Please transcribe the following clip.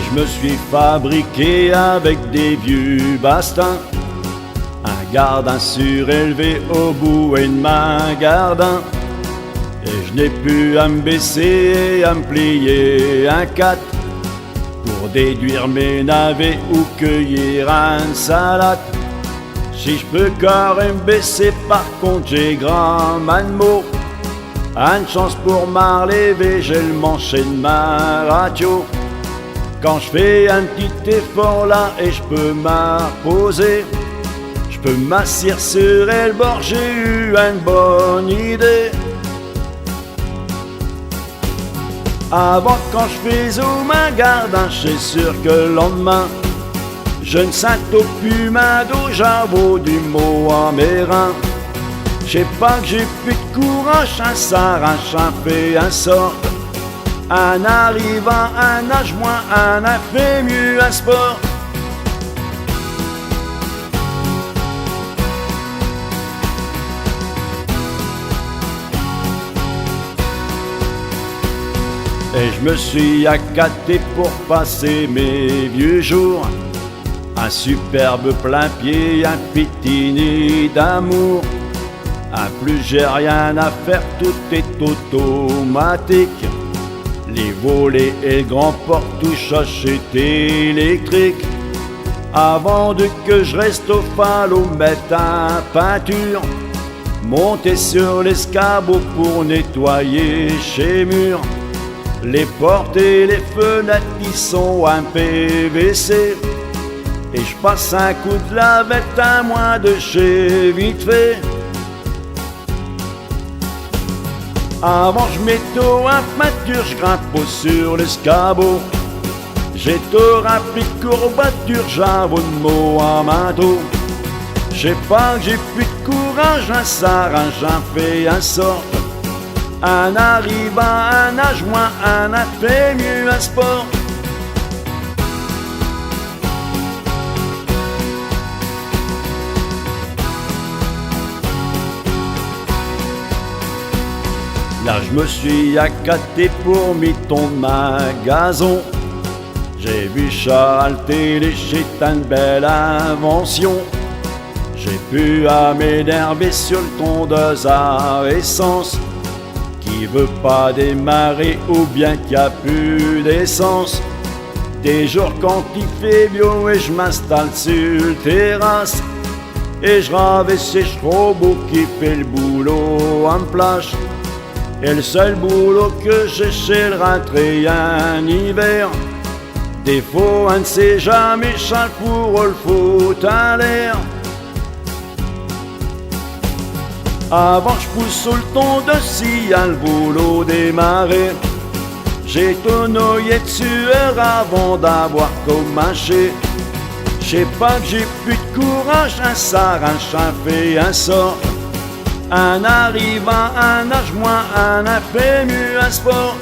je me suis fabriqué avec des vieux bastins, un gardin surélevé au bout et de ma gardin. Et je n'ai plus à me baisser et à me plier un 4 pour déduire mes navets ou cueillir une salade. Si je peux quand même baisser, par contre j'ai grand man mot. Une chance pour m'enlever, j'ai le manché de ma radio. Quand je fais un petit effort là et je peux m'imposer, je peux m'asseoir sur le bord, j'ai eu une bonne idée. Avant quand je fais au ma gardin, c'est sûr que le lendemain je ne sens plus ma dos, j'avoue du mot en mes reins. Je sais pas que j'ai plus de courage, un s'arrache, un fait un sort. Un arrivant, un nage moins, un a fait mieux un sport. Et je me suis accaté pour passer mes vieux jours. Un superbe plein pied, un pitini d'amour. À plus j'ai rien à faire, tout est automatique. Les volets et le grand porte-touche est électrique. Avant de que je reste au falot, mettre un peinture, monter sur l'escabeau pour nettoyer chez murs. Les portes et les fenêtres qui sont un PVC. Et je passe un coup de lavette à moins de chez vite fait. Avant je mets au un peinture, je grimpe pas sur l'escabeau. J'ai tout rempli de courbature, j'avoue de mots en manteau. Je sais pas que j'ai plus de courage, un s'arrange, un fait un sort. Un arrivant, un nage moins, un a fait mieux un sport. Là je me suis accaté pour mi-ton de ma gazon. J'ai vu Charles télé, c'est une belle invention. J'ai pu à m'énerver sur le tondeuse à essence qui veut pas démarrer ou bien qu'il n'y a plus d'essence. Des jours quand il fait bio et je m'installe sur le terrasse et je ravais ces robots qui fait le boulot en plage. Et le seul boulot que j'ai chez le rentré un hiver. Des fois on ne sait jamais chaque pour le fout à l'air. Avant je pousse sur le ton de si y'a le boulot démarré. J'ai tout noyé de sueur avant d'avoir commencé. Je sais pas que j'ai plus de courage, un s'arrache, un fait un sort. Un arrivant, un nage moins, un a fait mieux un sport.